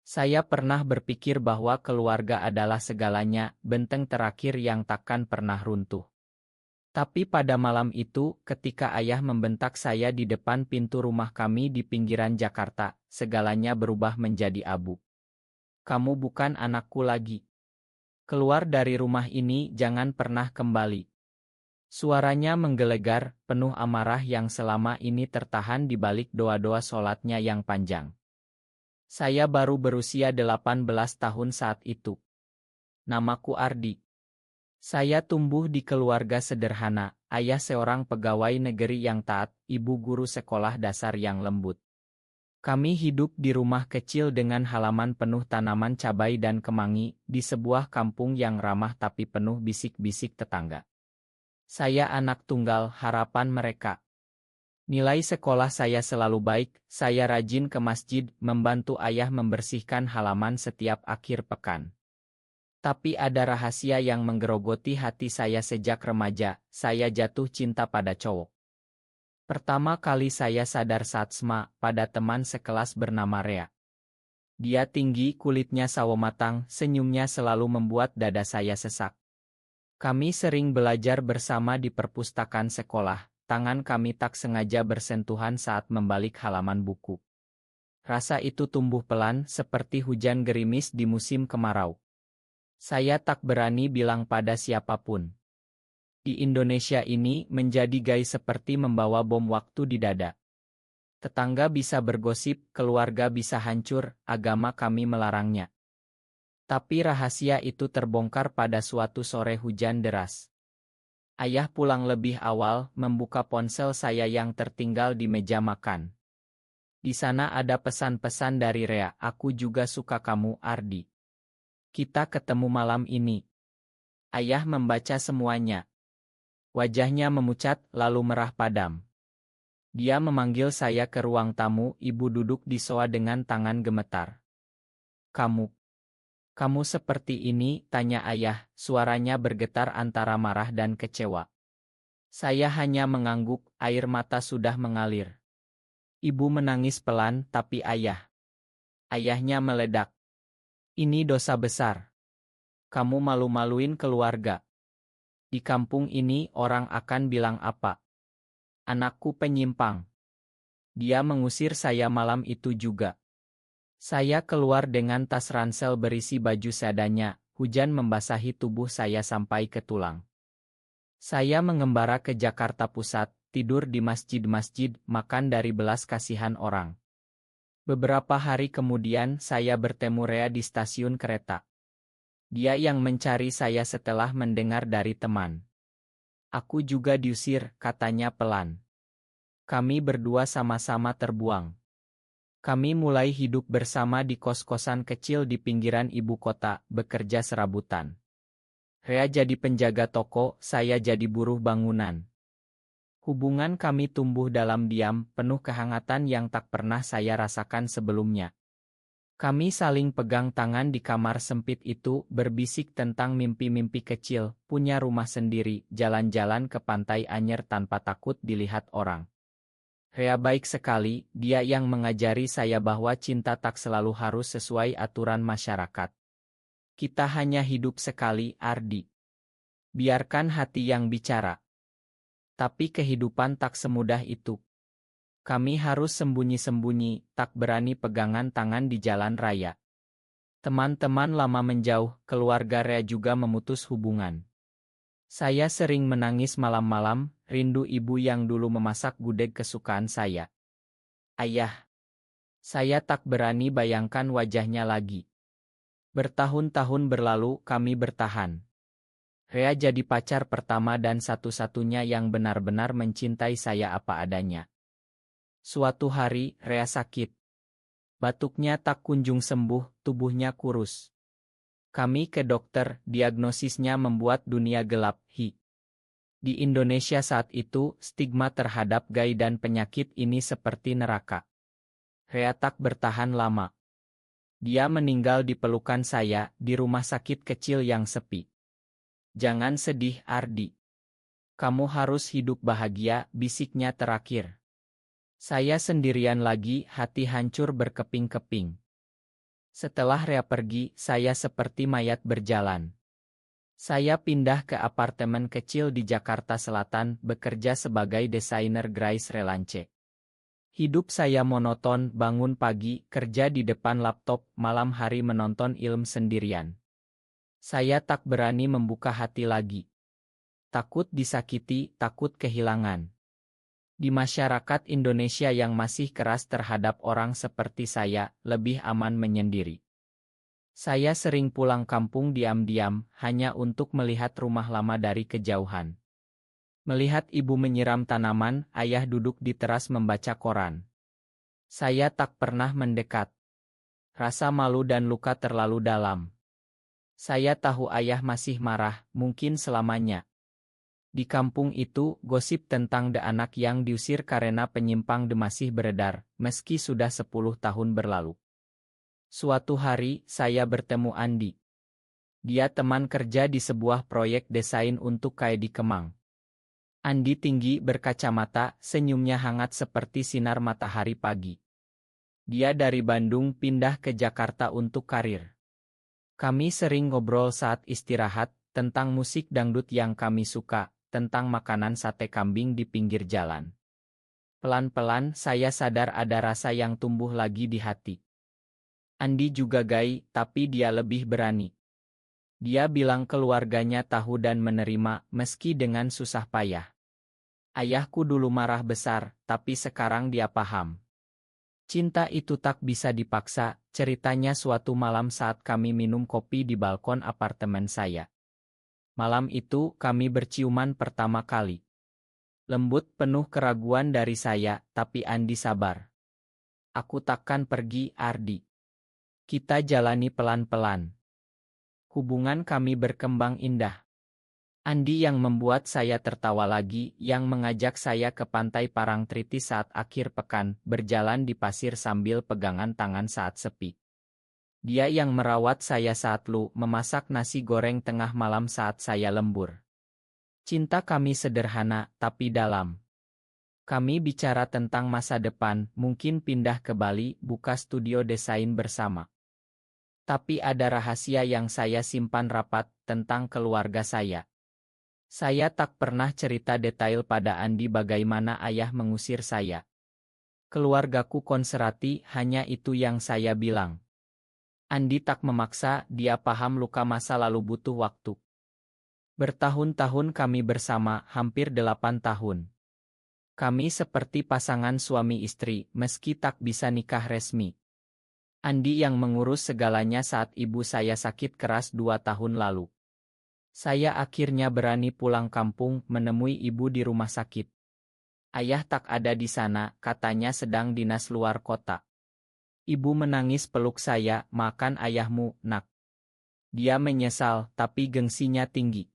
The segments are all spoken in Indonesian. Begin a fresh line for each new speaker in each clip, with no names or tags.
Saya pernah berpikir bahwa keluarga adalah segalanya, benteng terakhir yang takkan pernah runtuh. Tapi pada malam itu, ketika ayah membentak saya di depan pintu rumah kami di pinggiran Jakarta, segalanya berubah menjadi abu. Kamu bukan anakku lagi. Keluar dari rumah ini, jangan pernah kembali. Suaranya menggelegar, penuh amarah yang selama ini tertahan di balik doa-doa sholatnya yang panjang. Saya baru berusia 18 tahun saat itu. Namaku Ardi. Saya tumbuh di keluarga sederhana, ayah seorang pegawai negeri yang taat, ibu guru sekolah dasar yang lembut. Kami hidup di rumah kecil dengan halaman penuh tanaman cabai dan kemangi, di sebuah kampung yang ramah tapi penuh bisik-bisik tetangga. Saya anak tunggal, harapan mereka. Nilai sekolah saya selalu baik, saya rajin ke masjid, membantu ayah membersihkan halaman setiap akhir pekan. Tapi ada rahasia yang menggerogoti hati saya sejak remaja, saya jatuh cinta pada cowok. Pertama kali saya sadar saat SMA, pada teman sekelas bernama Rea. Dia tinggi, kulitnya sawo matang, senyumnya selalu membuat dada saya sesak. Kami sering belajar bersama di perpustakaan sekolah, tangan kami tak sengaja bersentuhan saat membalik halaman buku. Rasa itu tumbuh pelan, seperti hujan gerimis di musim kemarau. Saya tak berani bilang pada siapapun. Di Indonesia ini, menjadi gay seperti membawa bom waktu di dada. Tetangga bisa bergosip, keluarga bisa hancur, agama kami melarangnya. Tapi rahasia itu terbongkar pada suatu sore hujan deras. Ayah pulang lebih awal, membuka ponsel saya yang tertinggal di meja makan. Di sana ada pesan-pesan dari Rea, aku juga suka kamu, Ardi. Kita ketemu malam ini. Ayah membaca semuanya. Wajahnya memucat, lalu merah padam. Dia memanggil saya ke ruang tamu, ibu duduk di sofa dengan tangan gemetar. Kamu seperti ini, tanya ayah, suaranya bergetar antara marah dan kecewa. Saya hanya mengangguk, air mata sudah mengalir. Ibu menangis pelan, tapi ayahnya meledak. Ini dosa besar. Kamu malu-maluin keluarga. Di kampung ini orang akan bilang apa? Anakku penyimpang. Dia mengusir saya malam itu juga. Saya keluar dengan tas ransel berisi baju seadanya, hujan membasahi tubuh saya sampai ke tulang. Saya mengembara ke Jakarta Pusat, tidur di masjid-masjid, makan dari belas kasihan orang. Beberapa hari kemudian saya bertemu Rea di stasiun kereta. Dia yang mencari saya setelah mendengar dari teman. Aku juga diusir, katanya pelan. Kami berdua sama-sama terbuang. Kami mulai hidup bersama di kos-kosan kecil di pinggiran ibu kota, bekerja serabutan. Rea jadi penjaga toko, saya jadi buruh bangunan. Hubungan kami tumbuh dalam diam, penuh kehangatan yang tak pernah saya rasakan sebelumnya. Kami saling pegang tangan di kamar sempit itu, berbisik tentang mimpi-mimpi kecil, punya rumah sendiri, jalan-jalan ke pantai Anyer tanpa takut dilihat orang. Rea baik sekali, dia yang mengajari saya bahwa cinta tak selalu harus sesuai aturan masyarakat. Kita hanya hidup sekali, Ardi. Biarkan hati yang bicara. Tapi kehidupan tak semudah itu. Kami harus sembunyi-sembunyi, tak berani pegangan tangan di jalan raya. Teman-teman lama menjauh, keluarga Rea juga memutus hubungan. Saya sering menangis malam-malam, rindu ibu yang dulu memasak gudeg kesukaan saya. Ayah. Saya tak berani bayangkan wajahnya lagi. Bertahun-tahun berlalu, kami bertahan. Rea jadi pacar pertama dan satu-satunya yang benar-benar mencintai saya apa adanya. Suatu hari, Rea sakit. Batuknya tak kunjung sembuh, tubuhnya kurus. Kami ke dokter, diagnosisnya membuat dunia gelap. Di Indonesia saat itu, stigma terhadap gay dan penyakit ini seperti neraka. Rea tak bertahan lama. Dia meninggal di pelukan saya, di rumah sakit kecil yang sepi. Jangan sedih, Ardi. Kamu harus hidup bahagia, bisiknya terakhir. Saya sendirian lagi, hati hancur berkeping-keping. Setelah Rea pergi, saya seperti mayat berjalan. Saya pindah ke apartemen kecil di Jakarta Selatan, bekerja sebagai desainer Grace Relance. Hidup saya monoton, bangun pagi, kerja di depan laptop, malam hari menonton film sendirian. Saya tak berani membuka hati lagi. Takut disakiti, takut kehilangan. Di masyarakat Indonesia yang masih keras terhadap orang seperti saya, lebih aman menyendiri. Saya sering pulang kampung diam-diam, hanya untuk melihat rumah lama dari kejauhan. Melihat ibu menyiram tanaman, ayah duduk di teras membaca koran. Saya tak pernah mendekat. Rasa malu dan luka terlalu dalam. Saya tahu ayah masih marah, mungkin selamanya. Di kampung itu, gosip tentang The anak yang diusir karena penyimpang masih beredar, meski sudah 10 tahun berlalu. Suatu hari, saya bertemu Andi. Dia teman kerja di sebuah proyek desain untuk KAI di Kemang. Andi tinggi berkacamata, senyumnya hangat seperti sinar matahari pagi. Dia dari Bandung pindah ke Jakarta untuk karir. Kami sering ngobrol saat istirahat, tentang musik dangdut yang kami suka, tentang makanan sate kambing di pinggir jalan. Pelan-pelan saya sadar ada rasa yang tumbuh lagi di hati. Andi juga gay, tapi dia lebih berani. Dia bilang keluarganya tahu dan menerima, meski dengan susah payah. Ayahku dulu marah besar, tapi sekarang dia paham. Cinta itu tak bisa dipaksa, ceritanya suatu malam saat kami minum kopi di balkon apartemen saya. Malam itu kami berciuman pertama kali. Lembut penuh keraguan dari saya, tapi Andi sabar. Aku takkan pergi, Ardi. Kita jalani pelan-pelan. Hubungan kami berkembang indah. Andi yang membuat saya tertawa lagi, yang mengajak saya ke pantai Parangtritis saat akhir pekan, berjalan di pasir sambil pegangan tangan saat sepi. Dia yang merawat saya saat memasak nasi goreng tengah malam saat saya lembur. Cinta kami sederhana, tapi dalam. Kami bicara tentang masa depan, mungkin pindah ke Bali, buka studio desain bersama. Tapi ada rahasia yang saya simpan rapat, tentang keluarga saya. Saya tak pernah cerita detail pada Andi bagaimana ayah mengusir saya. Keluargaku konservatif, hanya itu yang saya bilang. Andi tak memaksa, dia paham luka masa lalu butuh waktu. Bertahun-tahun kami bersama, hampir 8 tahun. Kami seperti pasangan suami istri, meski tak bisa nikah resmi. Andi yang mengurus segalanya saat ibu saya sakit keras 2 tahun lalu. Saya akhirnya berani pulang kampung, menemui ibu di rumah sakit. Ayah tak ada di sana, katanya sedang dinas luar kota. Ibu menangis peluk saya, makan ayahmu, nak. Dia menyesal, tapi gengsinya tinggi.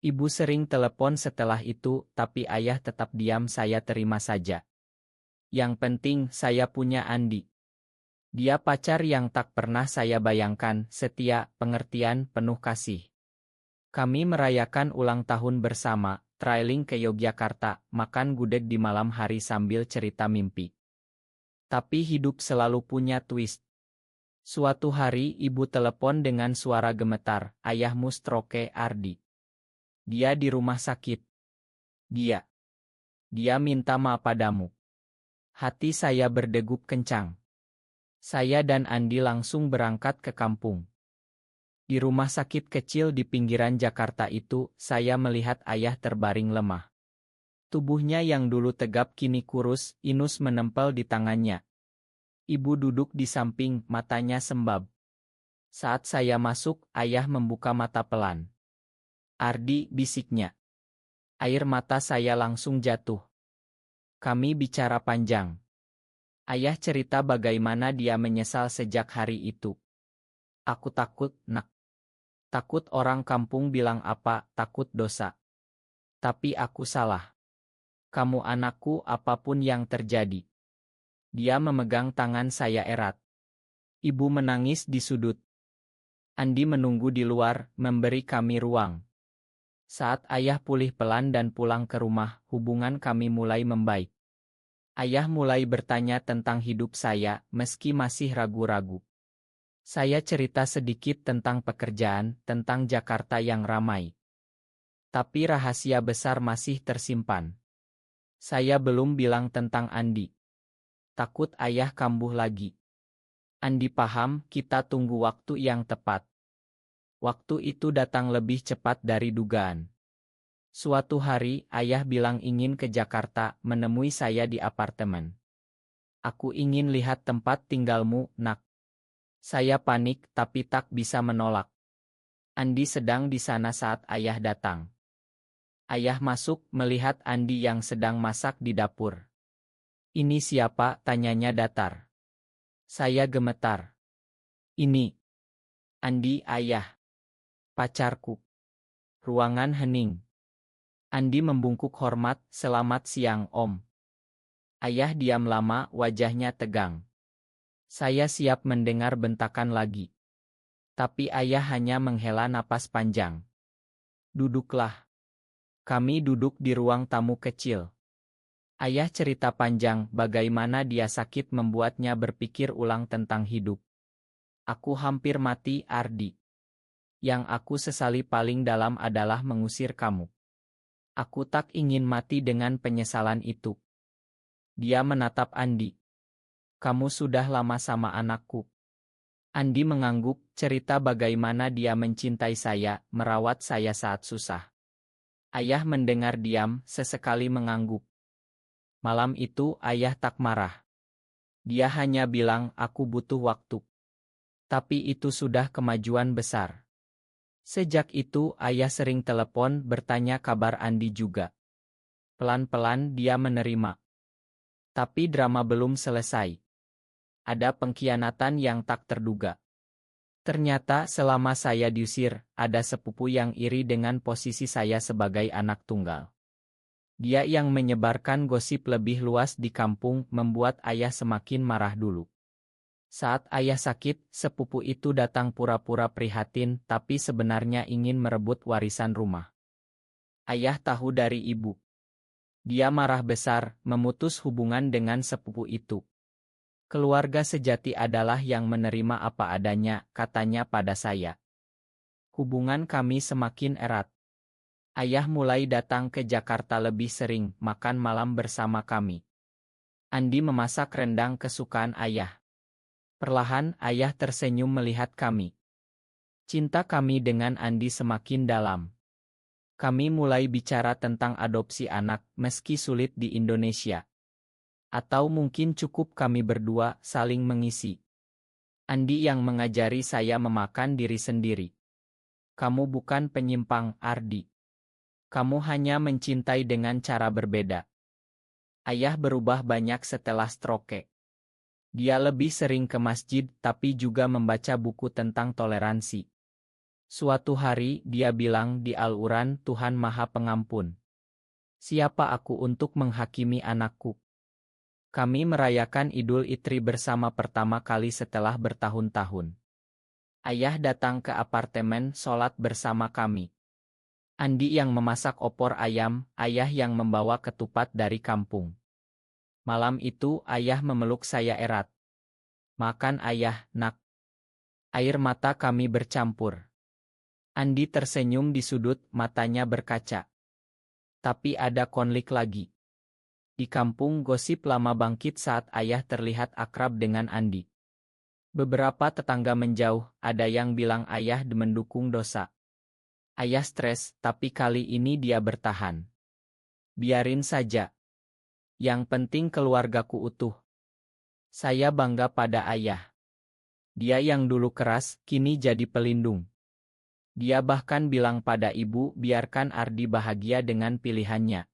Ibu sering telepon setelah itu, tapi ayah tetap diam, saya terima saja. Yang penting, saya punya Andi. Dia pacar yang tak pernah saya bayangkan, setia, pengertian, penuh kasih. Kami merayakan ulang tahun bersama, trailing ke Yogyakarta, makan gudeg di malam hari sambil cerita mimpi. Tapi hidup selalu punya twist. Suatu hari ibu telepon dengan suara gemetar, ayahmu stroke, Ardi. Dia di rumah sakit. Dia minta maaf padamu. Hati saya berdegup kencang. Saya dan Andi langsung berangkat ke kampung. Di rumah sakit kecil di pinggiran Jakarta itu, saya melihat ayah terbaring lemah. Tubuhnya yang dulu tegap kini kurus, inus menempel di tangannya. Ibu duduk di samping, matanya sembab. Saat saya masuk, ayah membuka mata pelan. Ardi, bisiknya. Air mata saya langsung jatuh. Kami bicara panjang. Ayah cerita bagaimana dia menyesal sejak hari itu. Aku takut, nak. Takut orang kampung bilang apa, takut dosa. Tapi aku salah. Kamu anakku apapun yang terjadi. Dia memegang tangan saya erat. Ibu menangis di sudut. Andi menunggu di luar, memberi kami ruang. Saat ayah pulih pelan dan pulang ke rumah, hubungan kami mulai membaik. Ayah mulai bertanya tentang hidup saya, meski masih ragu-ragu. Saya cerita sedikit tentang pekerjaan, tentang Jakarta yang ramai. Tapi rahasia besar masih tersimpan. Saya belum bilang tentang Andi. Takut ayah kambuh lagi. Andi paham, kita tunggu waktu yang tepat. Waktu itu datang lebih cepat dari dugaan. Suatu hari, ayah bilang ingin ke Jakarta, menemui saya di apartemen. Aku ingin lihat tempat tinggalmu, nak. Saya panik, tapi tak bisa menolak. Andi sedang di sana saat ayah datang. Ayah masuk, melihat Andi yang sedang masak di dapur. "Ini siapa?" tanyanya datar. Saya gemetar. "Ini Andi, ayah. Pacarku." Ruangan hening. Andi membungkuk hormat, "Selamat siang, Om." Ayah diam lama, wajahnya tegang. Saya siap mendengar bentakan lagi. Tapi ayah hanya menghela napas panjang. "Duduklah." Kami duduk di ruang tamu kecil. Ayah cerita panjang bagaimana dia sakit membuatnya berpikir ulang tentang hidup. "Aku hampir mati, Ardi. Yang aku sesali paling dalam adalah mengusir kamu. Aku tak ingin mati dengan penyesalan itu." Dia menatap Andi. "Kamu sudah lama sama anakku." Andi mengangguk, cerita bagaimana dia mencintai saya, merawat saya saat susah. Ayah mendengar diam, sesekali mengangguk. Malam itu ayah tak marah. Dia hanya bilang, "Aku butuh waktu." Tapi itu sudah kemajuan besar. Sejak itu ayah sering telepon bertanya kabar Andi juga. Pelan-pelan dia menerima. Tapi drama belum selesai. Ada pengkhianatan yang tak terduga. Ternyata selama saya diusir, ada sepupu yang iri dengan posisi saya sebagai anak tunggal. Dia yang menyebarkan gosip lebih luas di kampung membuat ayah semakin marah dulu. Saat ayah sakit, sepupu itu datang pura-pura prihatin tapi sebenarnya ingin merebut warisan rumah. Ayah tahu dari ibu. Dia marah besar, memutus hubungan dengan sepupu itu. "Keluarga sejati adalah yang menerima apa adanya," katanya pada saya. Hubungan kami semakin erat. Ayah mulai datang ke Jakarta lebih sering, makan malam bersama kami. Andi memasak rendang kesukaan ayah. Perlahan ayah tersenyum melihat kami. Cinta kami dengan Andi semakin dalam. Kami mulai bicara tentang adopsi anak, meski sulit di Indonesia. Atau mungkin cukup kami berdua saling mengisi. Andi yang mengajari saya memakan diri sendiri. "Kamu bukan penyimpang, Ardi. Kamu hanya mencintai dengan cara berbeda." Ayah berubah banyak setelah stroke. Dia lebih sering ke masjid tapi juga membaca buku tentang toleransi. Suatu hari dia bilang di Al-Quran, "Tuhan Maha Pengampun. Siapa aku untuk menghakimi anakku?" Kami merayakan Idul Fitri bersama pertama kali setelah bertahun-tahun. Ayah datang ke apartemen sholat bersama kami. Andi yang memasak opor ayam, ayah yang membawa ketupat dari kampung. Malam itu ayah memeluk saya erat. "Makan ayah, nak." Air mata kami bercampur. Andi tersenyum di sudut, matanya berkaca. Tapi ada konflik lagi. Di kampung gosip lama bangkit saat ayah terlihat akrab dengan Andi. Beberapa tetangga menjauh, ada yang bilang ayah mendukung dosa. Ayah stres, tapi kali ini dia bertahan. "Biarin saja. Yang penting keluargaku utuh." Saya bangga pada ayah. Dia yang dulu keras, kini jadi pelindung. Dia bahkan bilang pada ibu, "Biarkan Ardi bahagia dengan pilihannya."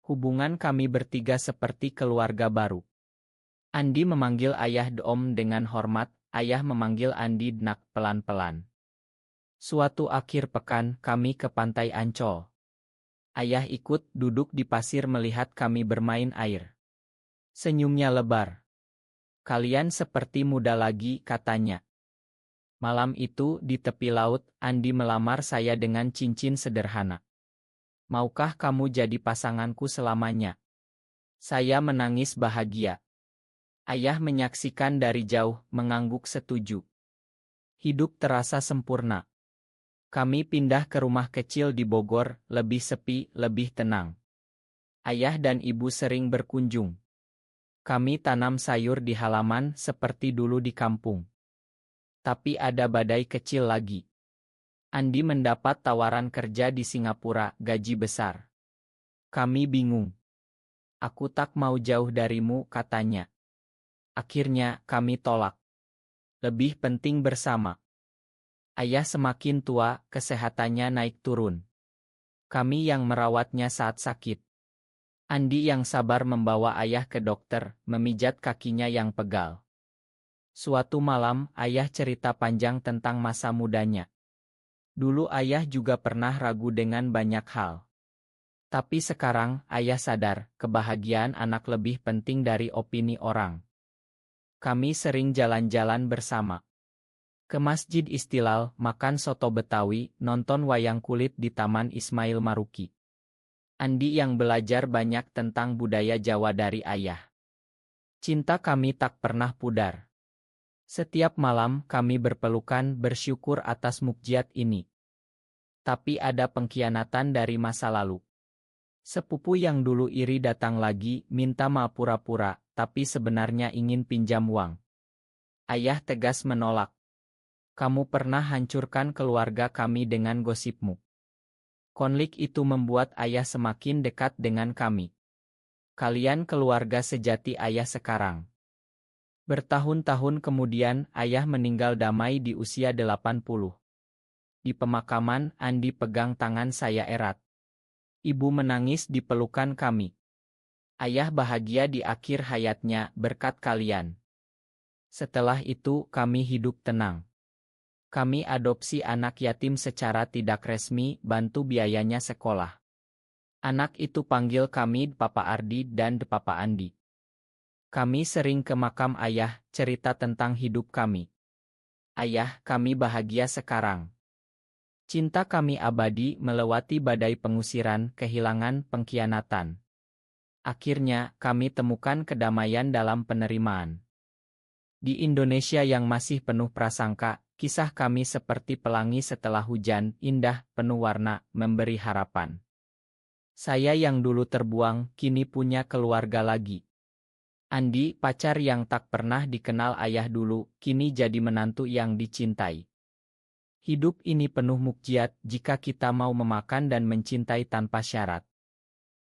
Hubungan kami bertiga seperti keluarga baru. Andi memanggil ayah Om dengan hormat, ayah memanggil Andi Nak pelan-pelan. Suatu akhir pekan, kami ke Pantai Ancol. Ayah ikut duduk di pasir melihat kami bermain air. Senyumnya lebar. "Kalian seperti muda lagi," katanya. Malam itu, di tepi laut, Andi melamar saya dengan cincin sederhana. "Maukah kamu jadi pasanganku selamanya?" Saya menangis bahagia. Ayah menyaksikan dari jauh, mengangguk setuju. Hidup terasa sempurna. Kami pindah ke rumah kecil di Bogor, lebih sepi, lebih tenang. Ayah dan ibu sering berkunjung. Kami tanam sayur di halaman seperti dulu di kampung. Tapi ada badai kecil lagi. Andi mendapat tawaran kerja di Singapura, gaji besar. Kami bingung. Aku tak mau jauh darimu, katanya. Akhirnya, kami tolak. Lebih penting bersama. Ayah semakin tua, kesehatannya naik turun. Kami yang merawatnya saat sakit. Andi yang sabar membawa ayah ke dokter, memijat kakinya yang pegal. Suatu malam, ayah cerita panjang tentang masa mudanya. Dulu ayah juga pernah ragu dengan banyak hal. Tapi sekarang, ayah sadar, kebahagiaan anak lebih penting dari opini orang. Kami sering jalan-jalan bersama. Ke Masjid Istiqlal, makan soto Betawi, nonton wayang kulit di Taman Ismail Marzuki. Andi yang belajar banyak tentang budaya Jawa dari ayah. Cinta kami tak pernah pudar. Setiap malam kami berpelukan bersyukur atas mukjizat ini. Tapi ada pengkhianatan dari masa lalu. Sepupu yang dulu iri datang lagi, minta maaf pura-pura, tapi sebenarnya ingin pinjam uang. Ayah tegas menolak. Kamu pernah hancurkan keluarga kami dengan gosipmu. Konflik itu membuat ayah semakin dekat dengan kami. Kalian keluarga sejati ayah sekarang. Bertahun-tahun kemudian, ayah meninggal damai di usia 80. Di pemakaman, Andi pegang tangan saya erat. Ibu menangis di pelukan kami. Ayah bahagia di akhir hayatnya berkat kalian. Setelah itu, kami hidup tenang. Kami adopsi anak yatim secara tidak resmi, bantu biayanya sekolah. Anak itu panggil kami Papa Ardi dan Papa Andi. Kami sering ke makam ayah, cerita tentang hidup kami. Ayah, kami bahagia sekarang. Cinta kami abadi melewati badai pengusiran, kehilangan, pengkhianatan. Akhirnya, kami temukan kedamaian dalam penerimaan. Di Indonesia yang masih penuh prasangka, kisah kami seperti pelangi setelah hujan, indah, penuh warna, memberi harapan. Saya yang dulu terbuang, kini punya keluarga lagi. Andi, pacar yang tak pernah dikenal ayah dulu, kini jadi menantu yang dicintai. Hidup ini penuh mukjizat jika kita mau memakan dan mencintai tanpa syarat.